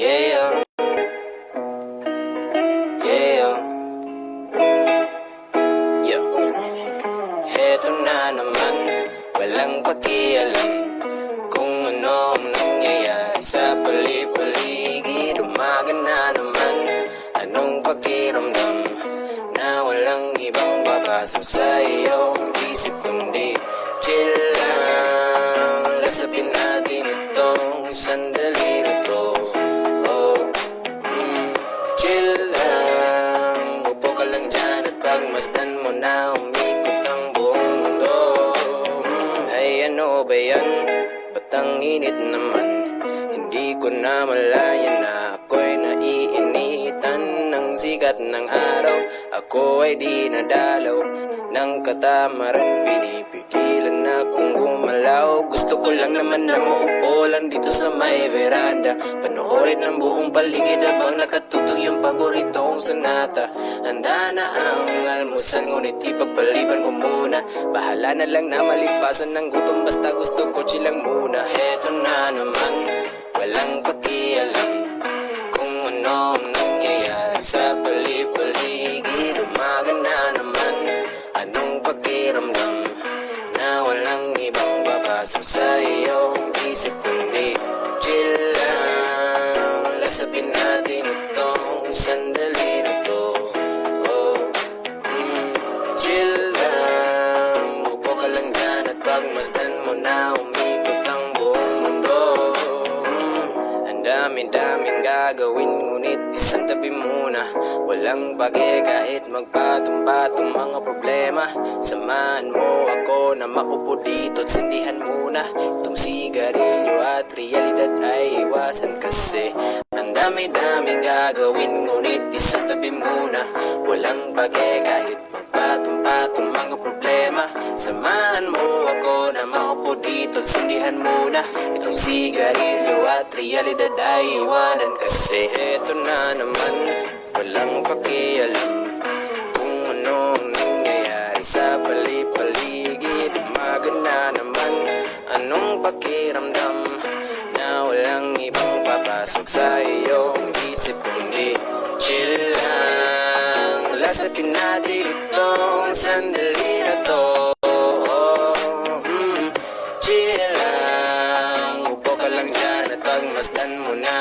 Yeah, yeah, yeah. Heto na naman, walang pakialam kung ano ang nangyayari sa paligid. Umaga na naman, anong pakiramdam na walang ibang papasok sa iyong isip kundi chill lang. Lasapin natin itong sandali na to. Chill lang, upo ka lang dyan at pagmasdan mo na umikot ang buong mundo. Ay ano ba yan? Ba't ang init naman? Hindi ko na malaya na ako'y naiinitan ng sikat ng araw. Ako ay di nadalaw ng katamaran, pinipigilan akong gumalaw. Gusto ko lang naman na maupo lang dito sa may veranda, panoorin ang buong paligid habang nakatutog yung paborito kong sonata. Handa na ang almusal, ngunit ipagpaliban ko muna. Bahala na lang na malipasan ng gutom, basta gusto ko chilang muna. Heto na naman, walang pakialam kung ano ang nangyayari sa paligid. Umaga na naman, anong pakiramdam na walang ibang papasok sa iyong isip kundi chill lang. Lasapin natin itong sandali na to. Chill lang, upo ka lang dyan at pagmasdan mo na umikot ang buong mundo. Ang dami-daming gagawin, ngunit isang tabi muna. Walang bagay kahit magpatong-patong mga problema. Samahan mo ako na makupo dito at sindihan muna itong sigarilyo at realidad ay iwasan kasi ang dami-daming gagawin, ngunit isang tabi muna. Walang bagay kahit magpatong-patong mga problema. Samahan mo ako na makupo dito at sindihan muna itong sigarilyo at realidad ay iwanan kasi eto na naman, walang pakialam kung ano ang nangyayari sa paligid. Umaga na naman, anong pakiramdam na walang ibang papasok sa iyong isip kundi chill lang. Lasapin natin itong sandali na to. Chill lang, upo ka lang dyan at pagmasdan mo na